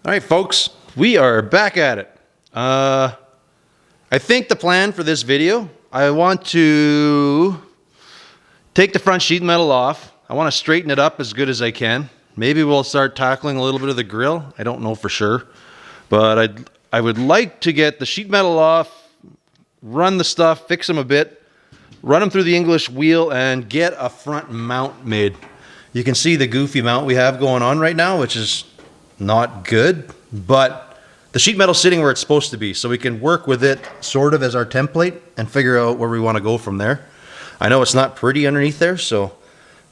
All right, folks, we are back at it. I think the plan for this video, I want to take the front sheet metal off. I want to straighten it up as good as I can. Maybe we'll start tackling a little bit of the grill. I don't know for sure, but I would like to get the sheet metal off, run the stuff, fix them a bit, run them through the English wheel, and get a front mount made. You can see the goofy mount we have going on right now, which is not good, but the sheet metal's sitting where it's supposed to be, so we can work with it sort of as our template and figure out where we want to go from there. I know it's not pretty underneath there, so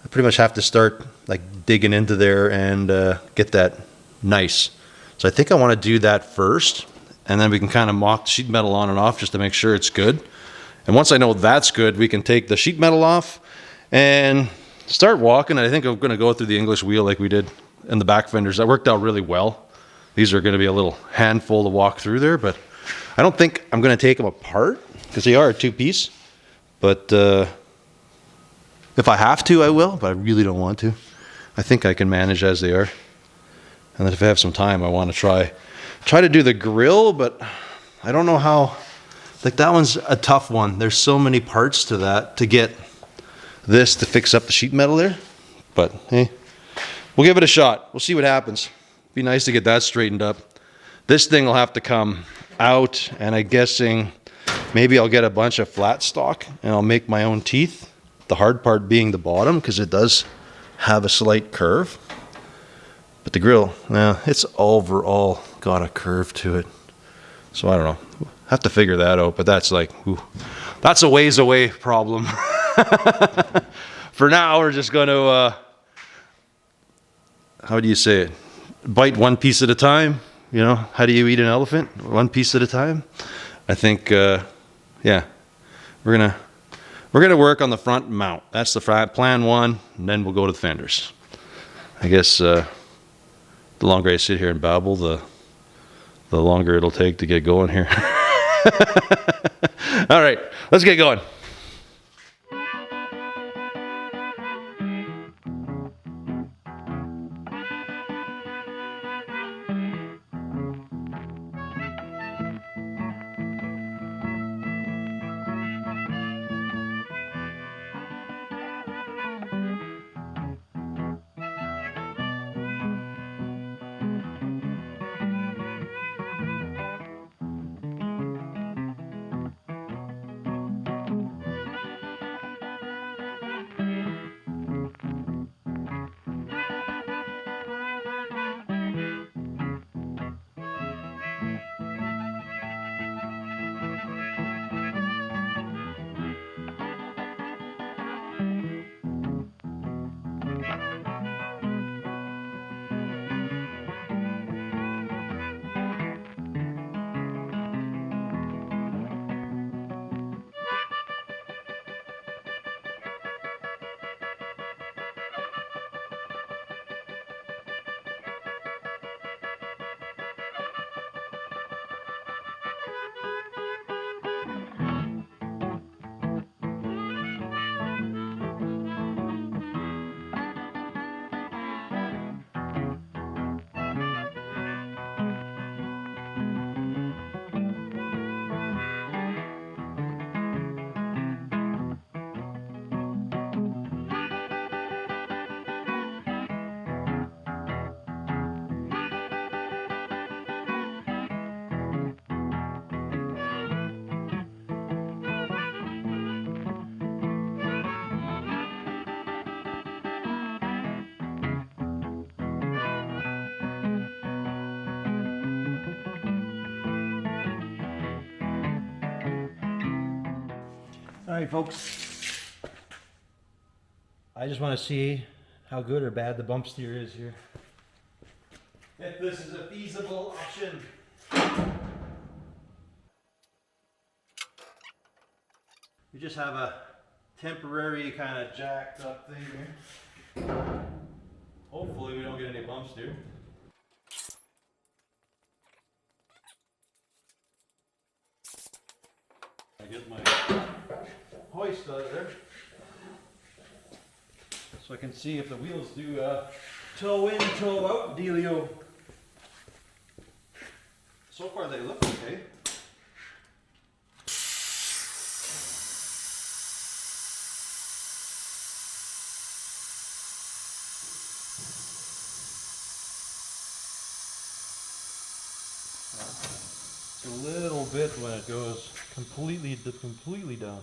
I pretty much have to start like digging into there and get that nice. So I think I want to do that first, and then we can kind of mock the sheet metal on and off just to make sure it's good. And once I know that's good, we can take the sheet metal off and start walking. I think I'm going to go through the English wheel like we did in the back fenders. That worked out really well. These are going to be a little handful to walk through there, but I don't think I'm going to take them apart because they are a two-piece. But if I have to, I will, but I really don't want to. I think I can manage as they are. And then if I have some time, I want to try to do the grill, but I don't know how. Like, that one's a tough one. There's so many parts to that to get this to fix up the sheet metal there. But hey, we'll give it a shot. We'll see what happens. Be nice to get that straightened up. This thing will have to come out, and I'm guessing maybe I'll get a bunch of flat stock and I'll make my own teeth. The hard part being the bottom, because it does have a slight curve. But the grill, it's overall got a curve to it. So I don't know. Have to figure that out, but that's like, that's a ways away problem. For now, we're just going to, how do you say it? Bite one piece at a time. You know, how do you eat an elephant? One piece at a time. I think, yeah, we're gonna work on the front mount. That's the plan one, and then we'll go to the fenders. I guess the longer I sit here and babble, the longer it'll take to get going here. All right, let's get going. All right, folks. I just want to see how good or bad the bump steer is here. If this is a feasible option. We just have a temporary kind of jacked up thing here. Hopefully we don't get any bumps, dude. I get my hoist out of there so I can see if the wheels do toe in, toe out dealio. So far they look okay. It's a little bit when it goes completely down.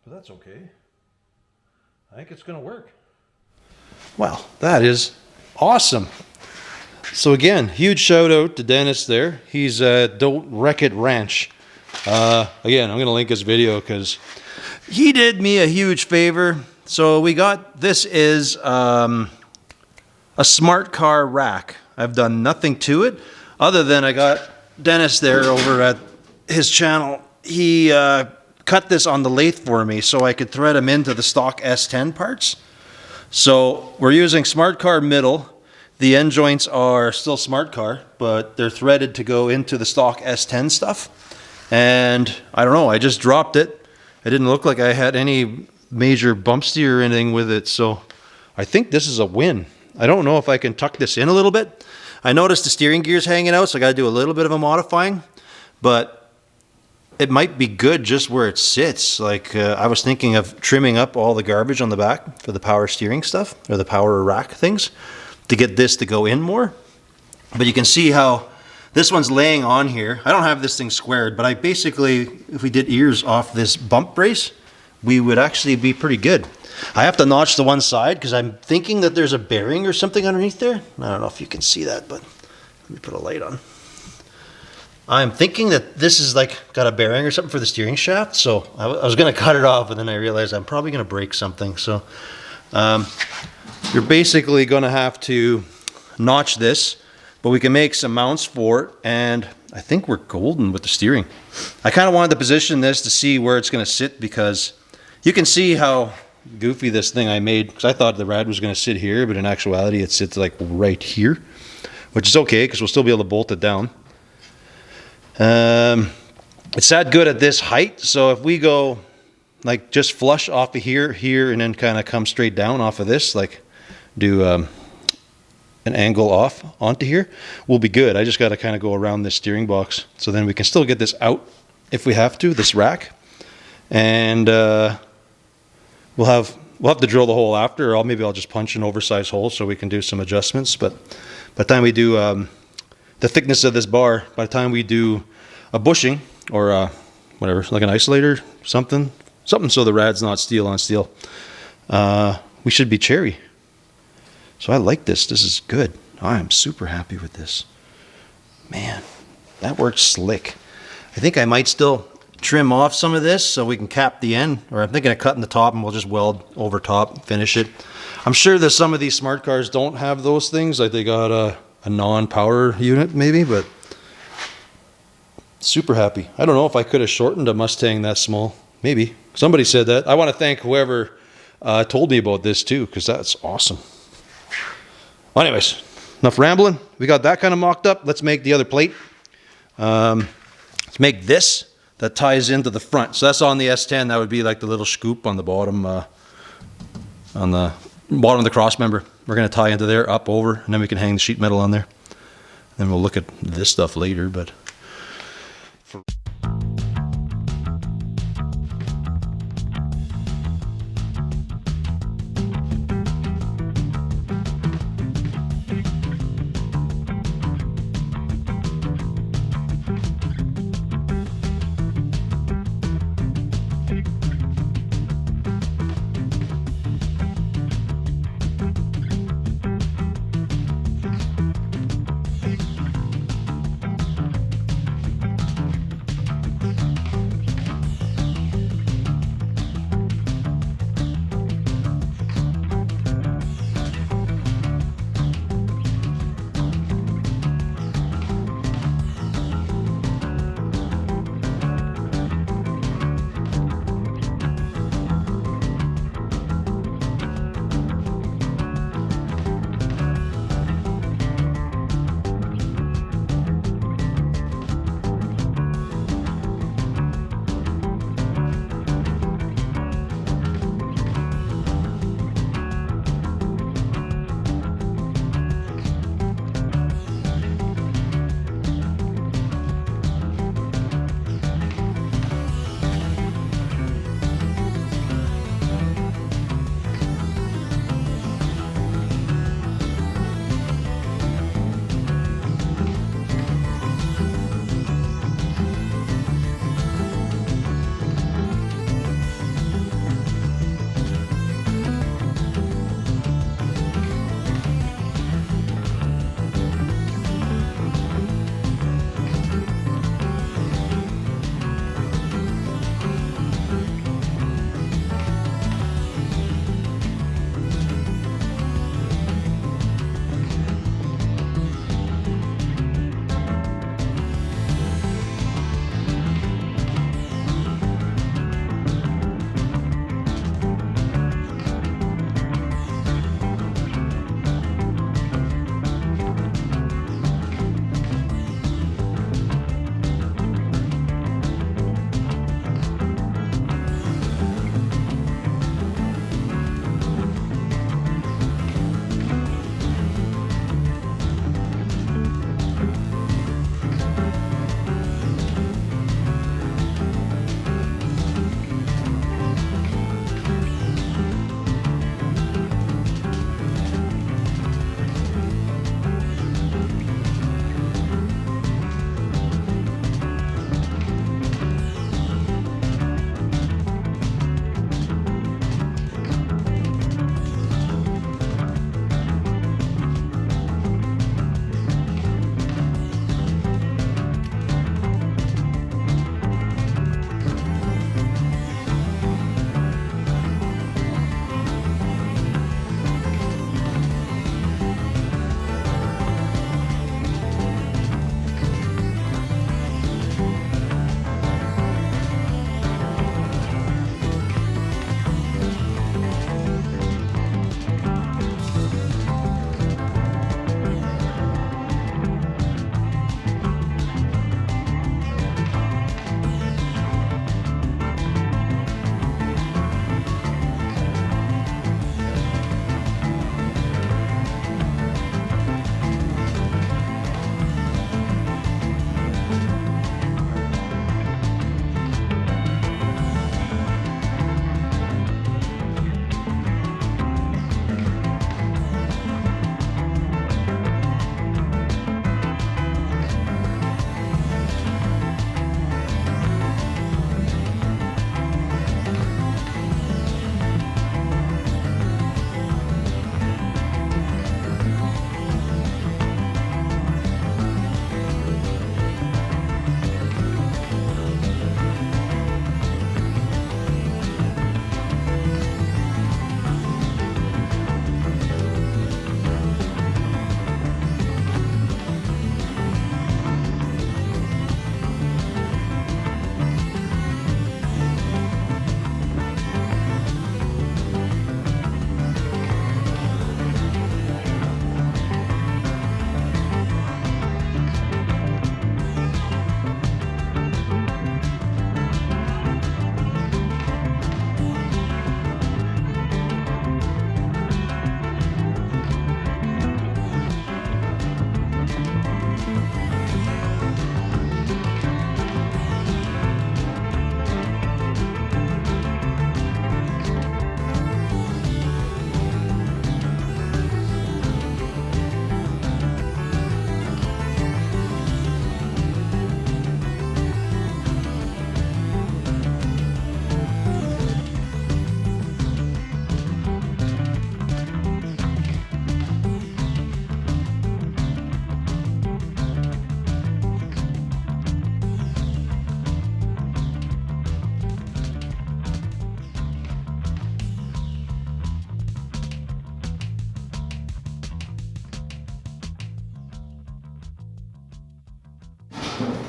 But that's okay. I think it's going to work. Wow, that is awesome. So again, huge shout out to Dennis there. He's at Don't Wreck It Ranch. Again, I'm going to link his video because he did me a huge favor. So we got, this is a smart car rack. I've done nothing to it other than I got Dennis there over at his channel. He cut this on the lathe for me so I could thread them into the stock S10 parts. So we're using smart car middle. The end joints are still smart car, but they're threaded to go into the stock S10 stuff. And I don't know, I just dropped it. It didn't look like I had any major bumpsy or anything with it. So I think this is a win. I don't know if I can tuck this in a little bit. I noticed the steering gear's hanging out, so I got to do a little bit of a modifying. But it might be good just where it sits. Like I was thinking of trimming up all the garbage on the back for the power steering stuff, or the power rack things, to get this to go in more. But you can see how this one's laying on here. I don't have this thing squared, but I basically, if we did ears off this bump brace, we would actually be pretty good. I have to notch the one side because I'm thinking that there's a bearing or something underneath there. I don't know if you can see that, but let me put a light on. I'm thinking that this is like got a bearing or something for the steering shaft. So I was going to cut it off, and then I realized I'm probably going to break something. So you're basically going to have to notch this, but we can make some mounts for it, and I think we're golden with the steering. I kind of wanted to position this to see where it's going to sit, because you can see how goofy this thing I made, because I thought the rad was going to sit here, but in actuality it sits like right here, which is okay because we'll still be able to bolt it down. It's that good at this height, so if we go like just flush off of here, and then kind of come straight down off of this, like do an angle off onto here, we'll be good. I just got to kind of go around this steering box, so then we can still get this out if we have to, this rack, and we'll have to drill the hole after, or maybe I'll just punch an oversized hole so we can do some adjustments. But by the time we do the thickness of this bar, by the time we do a bushing or whatever, like an isolator, something so the rad's not steel on steel, we should be cherry. So I like this. This is good. I am super happy with this. Man, that works slick. I think I might still trim off some of this so we can cap the end, or I'm thinking of cutting the top and we'll just weld over top, finish it. I'm sure that some of these smart cars don't have those things, like they got a non-power unit maybe, but super happy. I don't know if I could have shortened a Mustang that small. Maybe. Somebody said that. I want to thank whoever told me about this too, because that's awesome. Well, anyways, enough rambling. We got that kind of mocked up. Let's make the other plate. Let's make this that ties into the front. So that's on the S10. That would be like the little scoop on the bottom, of the cross member. We're going to tie into there, up, over, and then we can hang the sheet metal on there. Then we'll look at this stuff later, but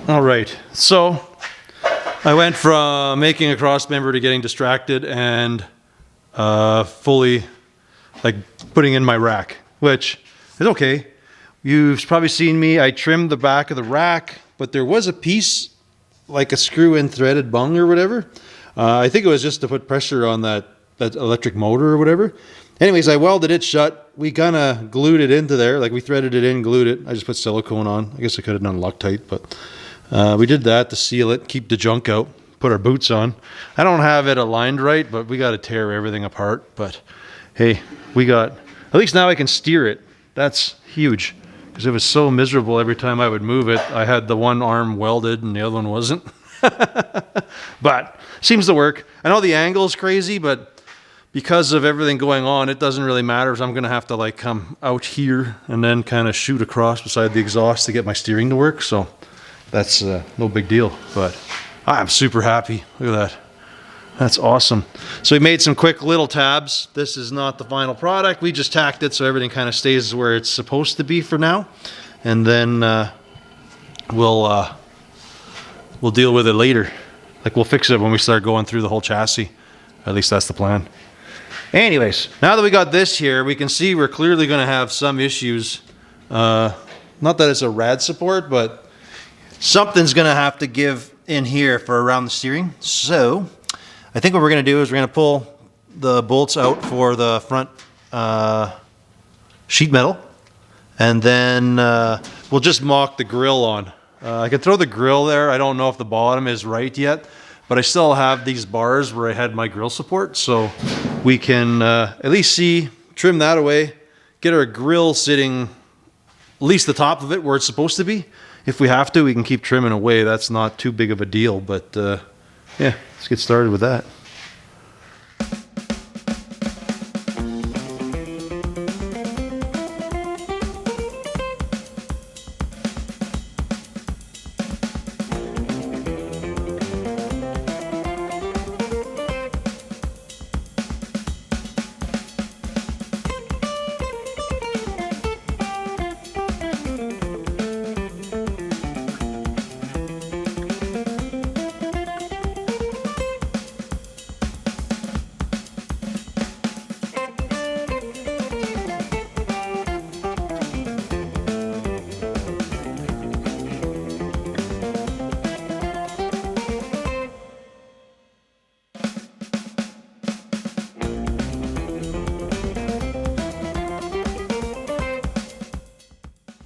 All right, so I went from making a cross member to getting distracted and fully like putting in my rack, which is okay. You've probably seen me, I trimmed the back of the rack, but there was a piece like a screw-in threaded bung or whatever. I think it was just to put pressure on that electric motor or whatever. Anyways, I welded it shut. We kind of glued it into there, like we threaded it in, glued it. I just put silicone on. I guess I could have done Loctite, but we did that to seal it, keep the junk out, put our boots on. I don't have it aligned right, but we got to tear everything apart. But hey, we got, at least now I can steer it. That's huge, because it was so miserable every time I would move it. I had the one arm welded and the other one wasn't. But seems to work. I know the angle is crazy, but because of everything going on, it doesn't really matter. So I'm going to have to like come out here and then kind of shoot across beside the exhaust to get my steering to work. So that's no big deal, but I'm super happy. Look at that. That's awesome. So we made some quick little tabs. This is not the final product. We just tacked it so everything kind of stays where it's supposed to be for now. And then we'll deal with it later. Like we'll fix it when we start going through the whole chassis. At least that's the plan. Anyways, now that we got this here, we can see we're clearly going to have some issues. Not that it's a rad support, but something's going to have to give in here for around the steering. So I think what we're going to do is we're going to pull the bolts out for the front sheet metal, and then we'll just mock the grill on. I can throw the grill there. I don't know if the bottom is right yet, but I still have these bars where I had my grill support, so we can at least trim that away, get our grill sitting at least the top of it where it's supposed to be. If we have to, we can keep trimming away. That's not too big of a deal, but yeah, let's get started with that.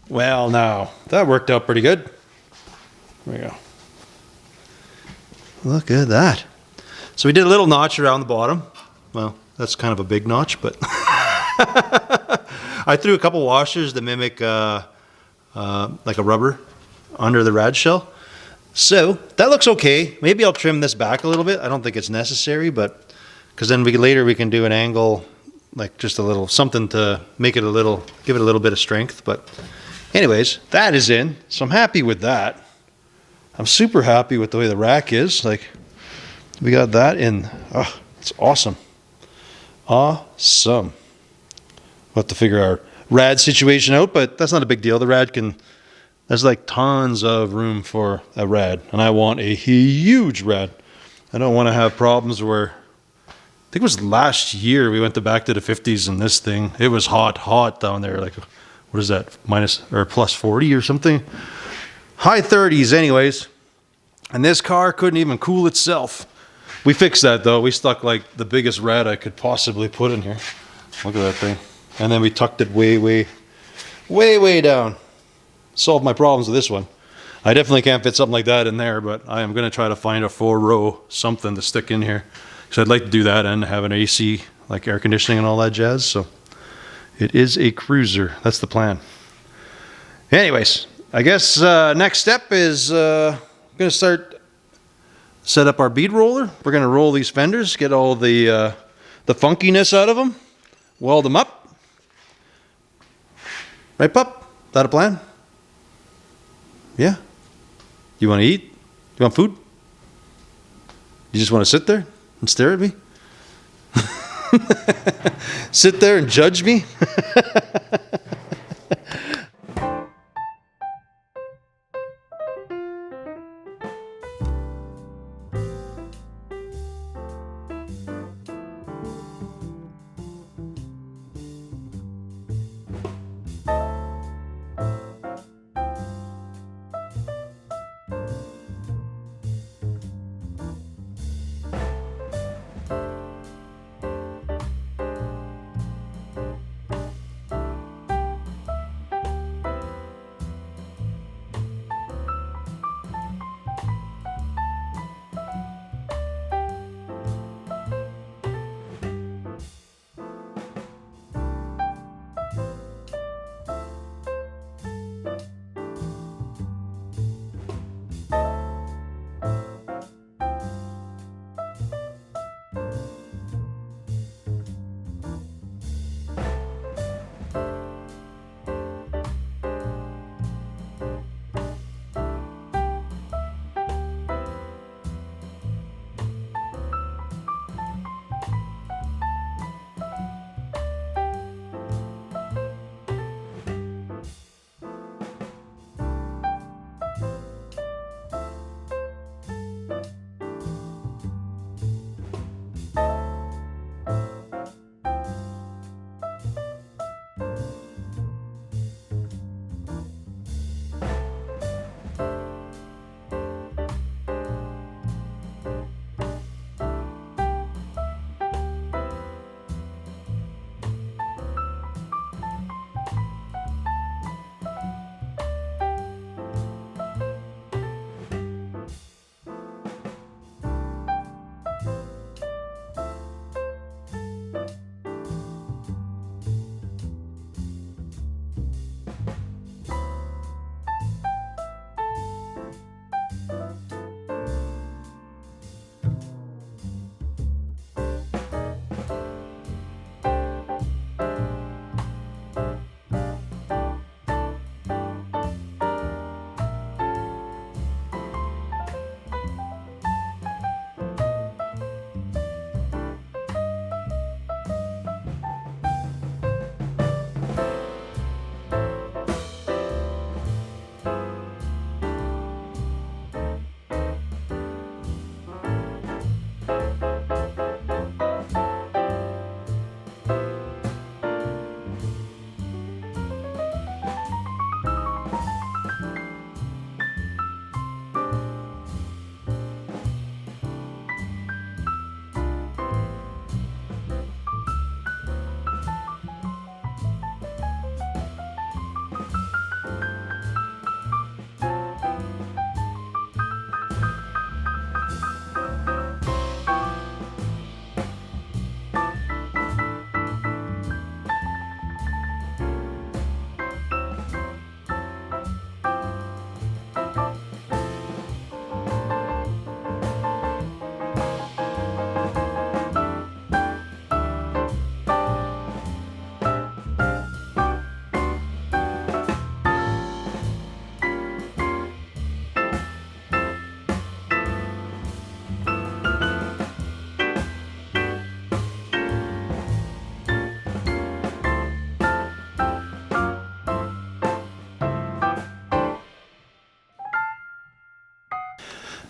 Well, now that worked out pretty good. There we go. Look at that. So we did a little notch around the bottom. Well, that's kind of a big notch, but I threw a couple washers to mimic like a rubber under the rad shell. So that looks okay. Maybe I'll trim this back a little bit. I don't think it's necessary, but because then later we can do an angle, like just a little something to make it a little, give it a little bit of strength. But anyways, that is in, so I'm happy with that. I'm super happy with the way the rack is. Like, we got that in. Oh, it's awesome. Awesome. We'll have to figure our rad situation out, but that's not a big deal. The rad can, there's like tons of room for a rad, and I want a huge rad. I don't want to have problems where, I think it was last year we went back to the 50s and this thing, it was hot down there. Like, what is that, minus or plus 40 or something? High 30s anyways. And this car couldn't even cool itself. We fixed that though. We stuck like the biggest rad I could possibly put in here. Look at that thing. And then we tucked it way down. Solved my problems with this one. I definitely can't fit something like that in there, but I am going to try to find a 4-row something to stick in here. So I'd like to do that and have an AC, like air conditioning and all that jazz. So it is a cruiser. That's the plan. Anyways, I guess next step is going to set up our bead roller. We're going to roll these fenders, get all the funkiness out of them, weld them up. Right, pup? Is that a plan? Yeah? You want to eat? You want food? You just want to sit there and stare at me? Sit there and judge me?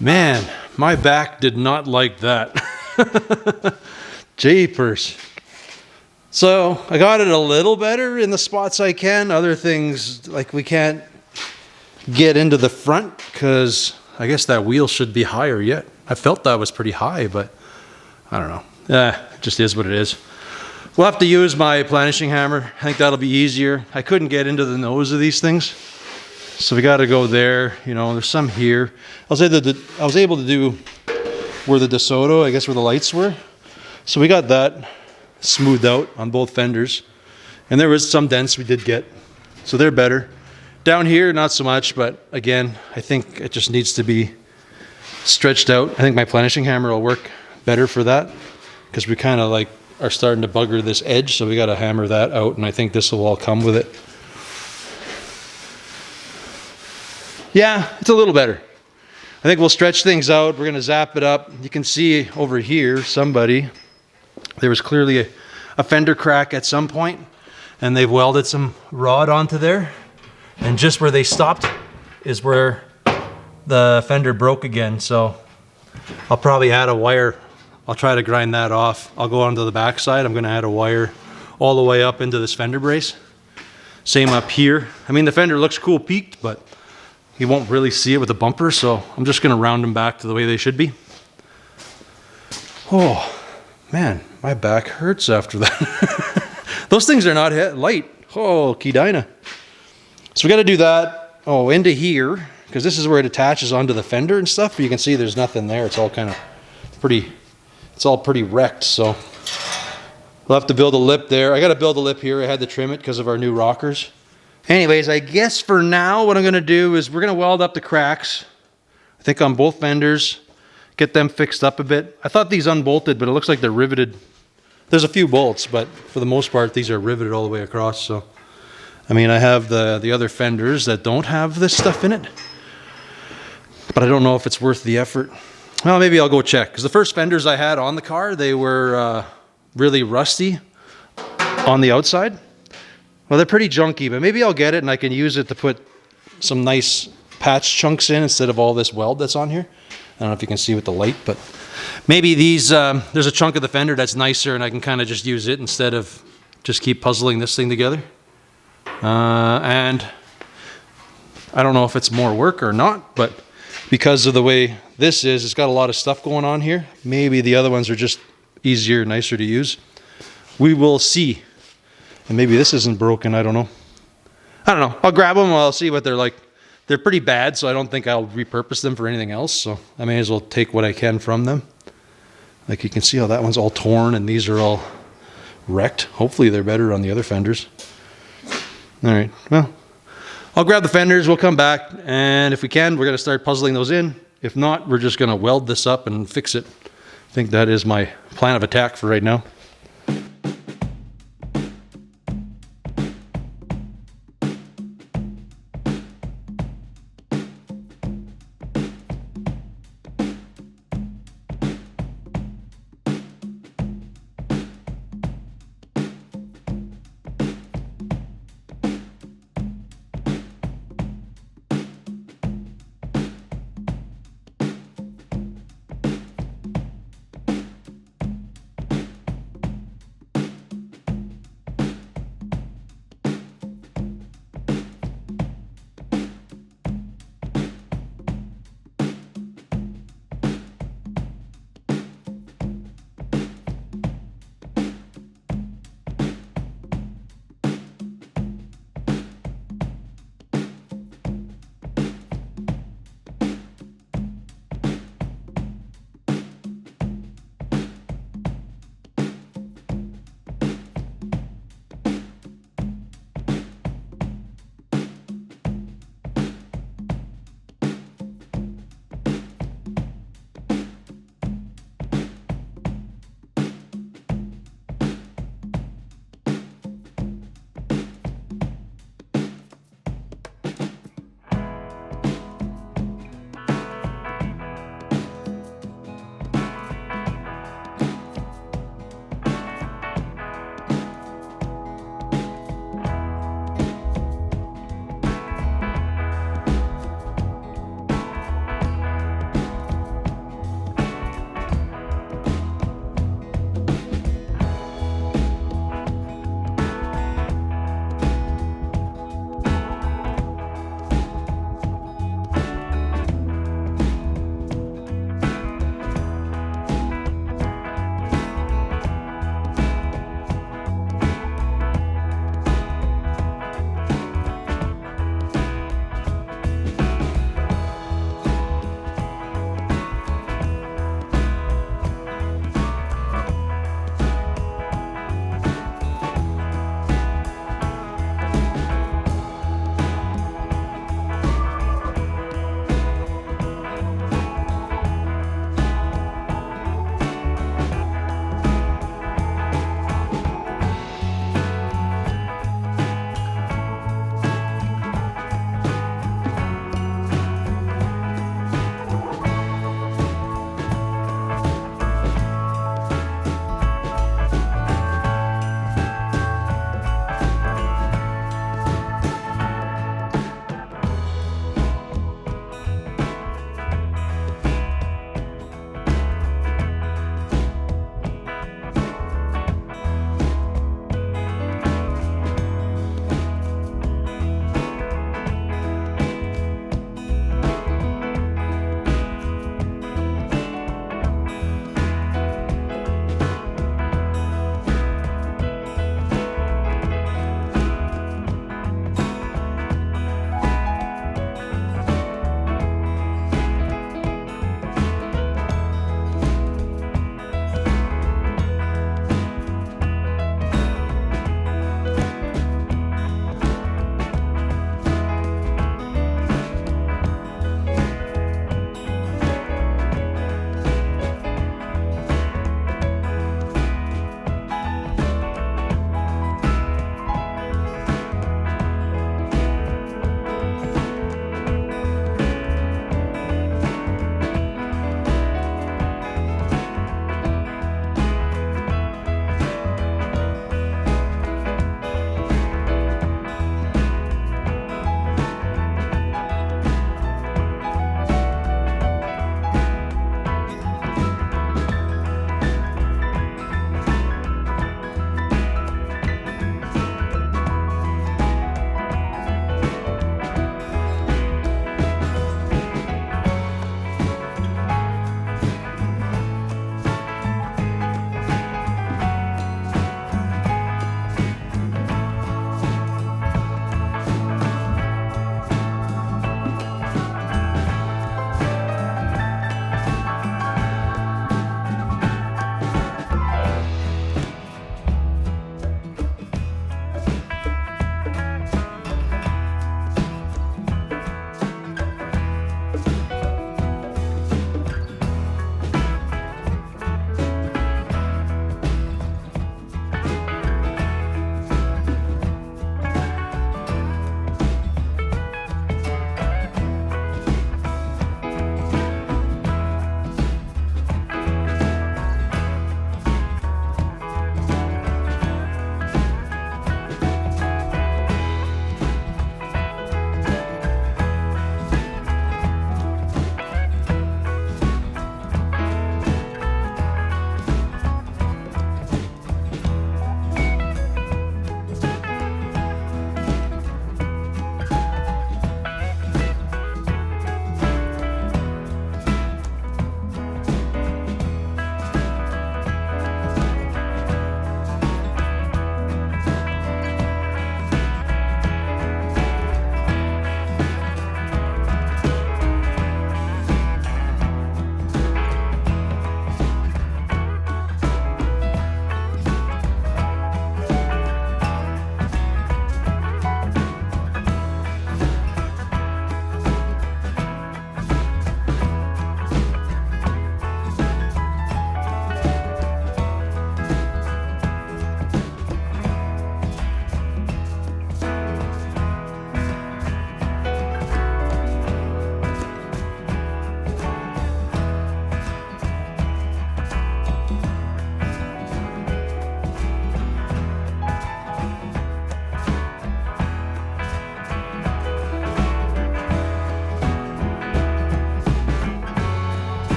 Man, my back did not like that. Jeepers. So I got it a little better in the spots I can. Other things, like we can't get into the front because I guess that wheel should be higher yet. I felt that was pretty high, but I don't know. It just is what it is. We'll have to use my planishing hammer. I think that'll be easier. I couldn't get into the nose of these things, so we got to go there. You know, there's some here. I was able to do where the DeSoto, I guess where the lights were. So we got that smoothed out on both fenders, and there was some dents we did get, so they're better. Down here, not so much, but again, I think it just needs to be stretched out. I think my planishing hammer will work better for that because we kind of like are starting to bugger this edge, so we got to hammer that out, and I think this will all come with it. Yeah, it's a little better. I think we'll stretch things out. We're going to zap it up. You can see over here, there was clearly a fender crack at some point, and they've welded some rod onto there, and just where they stopped is where the fender broke again. So I'll probably add a wire. I'll try to grind that off. I'll go onto the back side. I'm going to add a wire all the way up into this fender brace. Same up here. I mean, the fender looks cool peaked, but you won't really see it with the bumper, so I'm just going to round them back to the way they should be. Oh, man, my back hurts after that. Those things are not light. Oh, Kedina. So we got to do that. Oh, into here, because this is where it attaches onto the fender and stuff, but you can see there's nothing there. It's all kind of pretty... It's all pretty wrecked, so we'll have to build a lip there. I got to build a lip here. I had to trim it because of our new rockers. Anyways, I guess for now what I'm going to do is we're going to weld up the cracks, I think on both fenders, get them fixed up a bit. I thought these unbolted, but it looks like they're riveted. There's a few bolts, but for the most part these are riveted all the way across. So I mean, I have the other fenders that don't have this stuff in it, but I don't know if it's worth the effort. Well, maybe I'll go check, because the first fenders I had on the car, they were really rusty on the outside. Well, they're pretty junky, but maybe I'll get it and I can use it to put some nice patch chunks in instead of all this weld that's on here. I don't know if you can see with the light, but maybe these, there's a chunk of the fender that's nicer and I can kind of just use it instead of just keep puzzling this thing together. And I don't know if it's more work or not, but because of the way this is, it's got a lot of stuff going on here. Maybe the other ones are just easier, nicer to use. We will see. And maybe this isn't broken, I don't know. I don't know. I'll grab them, I'll see what they're like. They're pretty bad, so I don't think I'll repurpose them for anything else, so I may as well take what I can from them. Like you can see how that one's all torn and these are all wrecked. Hopefully they're better on the other fenders. All right, well, I'll grab the fenders, we'll come back, and if we can, we're gonna start puzzling those in. If not, we're just gonna weld this up and fix it. I think that is my plan of attack for right now.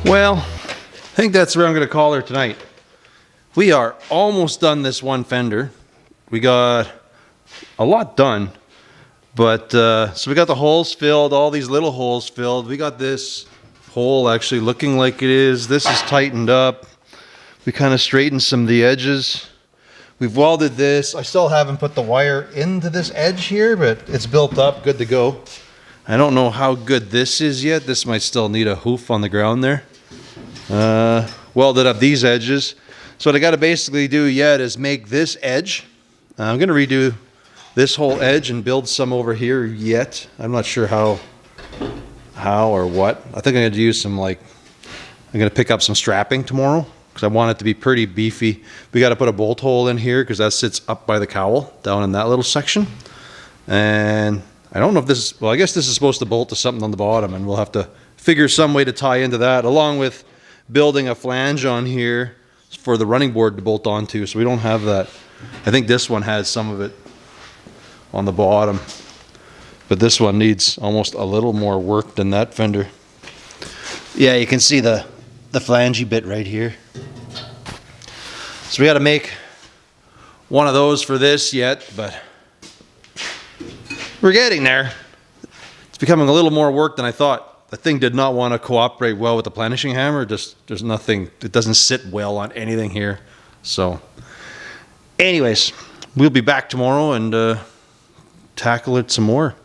Well, I think that's where I'm going to call her tonight. We are almost done this one fender. We got a lot done, but so we got the holes filled, all these little holes filled. We got this hole actually looking like it is. This is tightened up. We kind of straightened some of the edges. We've welded this. I still haven't put the wire into this edge here, but it's built up, good to go. I don't know how good this is yet. This might still need a hoof on the ground there. Welded up these edges. So what I got to basically do yet is make this edge. I'm going to redo this whole edge and build some over here yet. I'm not sure how or what. I think I'm going to use some I'm going to pick up some strapping tomorrow because I want it to be pretty beefy. We got to put a bolt hole in here because that sits up by the cowl down in that little section. And I don't know if this is, well, I guess this is supposed to bolt to something on the bottom, and we'll have to figure some way to tie into that, along with building a flange on here for the running board to bolt onto, so we don't have that. I think this one has some of it on the bottom, but this one needs almost a little more work than that fender. Yeah, you can see the flangey bit right here. So we got to make one of those for this yet, but we're getting there. It's becoming a little more work than I thought. The thing did not want to cooperate well with the planishing hammer. There's nothing, it doesn't sit well on anything here. So anyways, we'll be back tomorrow and tackle it some more.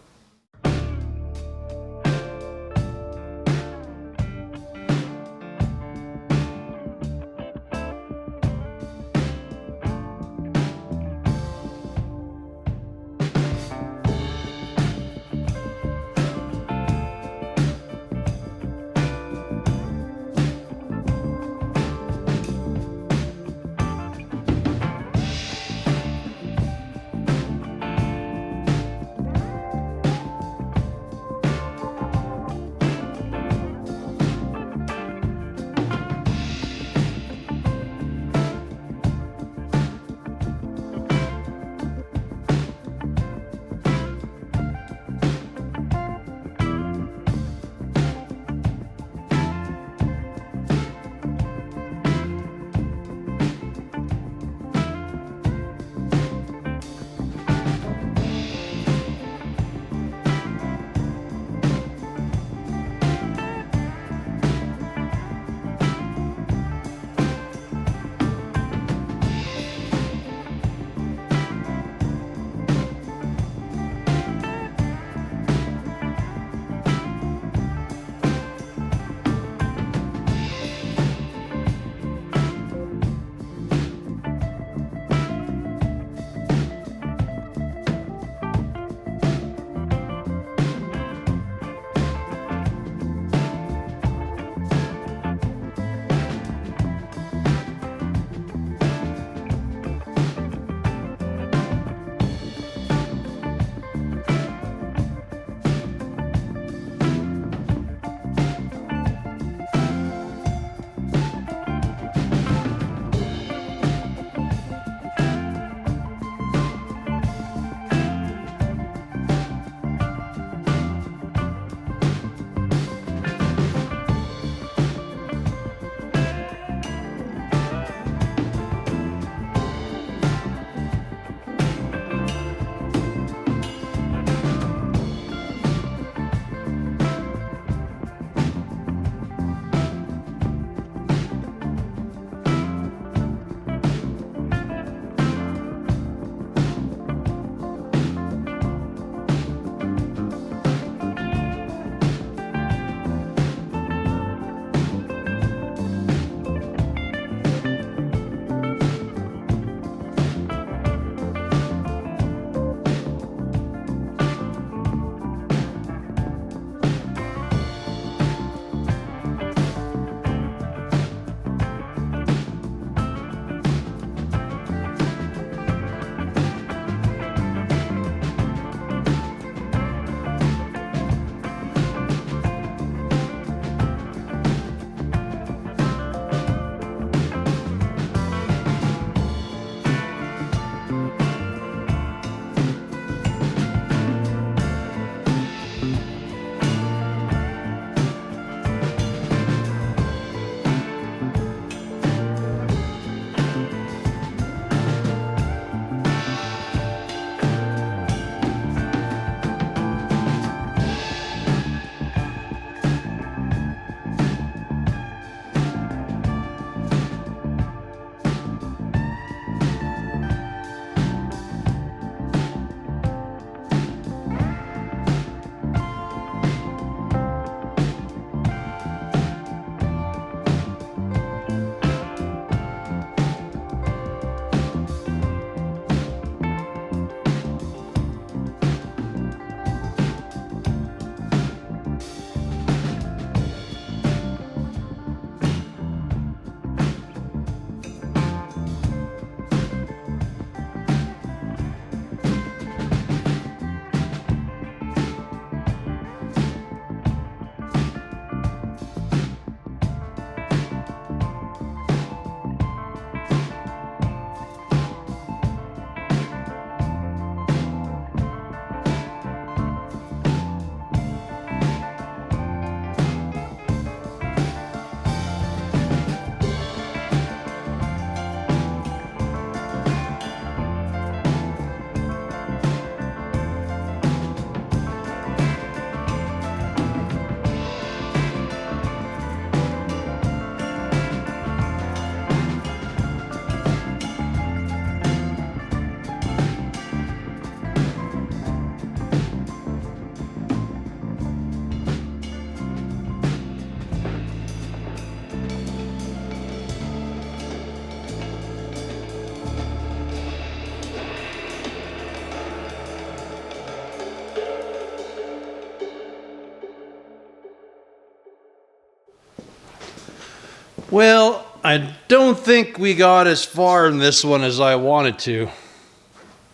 Well, I don't think we got as far in this one as I wanted to.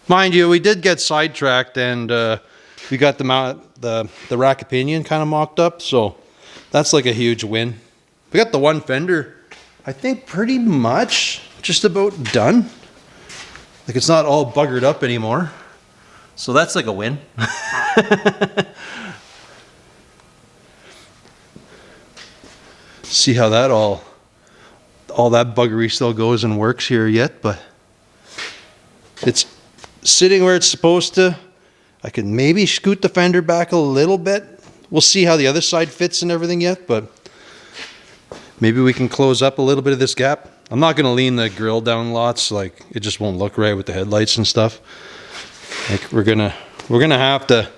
Mind you, we did get sidetracked and we got the rack pinion kind of mocked up, so that's like a huge win. We got the one fender, I think, pretty much just about done. Like, it's not all buggered up anymore, so that's like a win. See how that all that buggery still goes and works here yet, but it's sitting where it's supposed to. I could maybe scoot the fender back a little bit. We'll see how the other side fits and everything yet, but maybe we can close up a little bit of this gap. I'm not going to lean the grill down lots, like it just won't look right with the headlights and stuff. Like we're gonna have to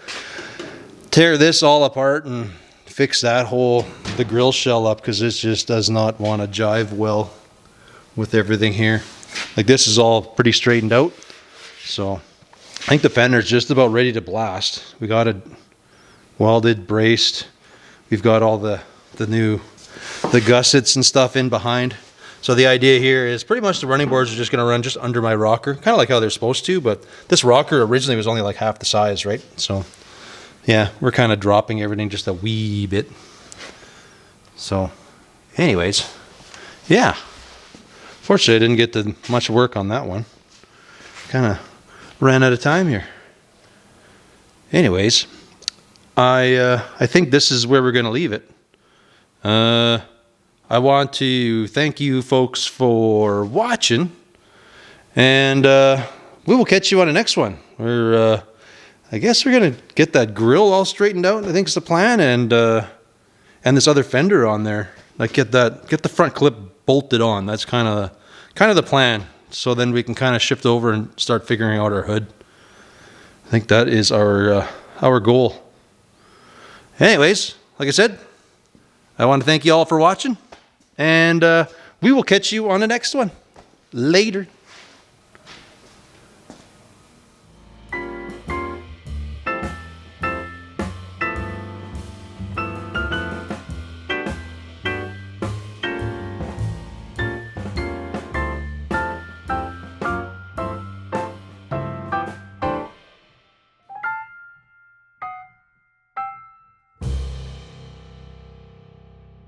tear this all apart and fix the grill shell up, because this just does not want to jive well with everything here. Like, this is all pretty straightened out, so I think the fender's just about ready to blast. We got it welded, braced. We've got all the gussets and stuff in behind. So the idea here is pretty much the running boards are just going to run just under my rocker, kind of like how they're supposed to, but this rocker originally was only like half the size, right? So yeah, we're kind of dropping everything just a wee bit. So anyways, yeah. Fortunately, I didn't get to much work on that one. Kind of ran out of time here. Anyways, I think this is where we're going to leave it. I want to thank you folks for watching, and we will catch you on the next one. I guess we're gonna get that grill all straightened out, I think is the plan, and this other fender on there. Like, get the front clip bolted on. That's kind of the plan. So then we can kind of shift over and start figuring out our hood. I think that is our goal. Anyways, like I said, I want to thank you all for watching, and we will catch you on the next one. Later.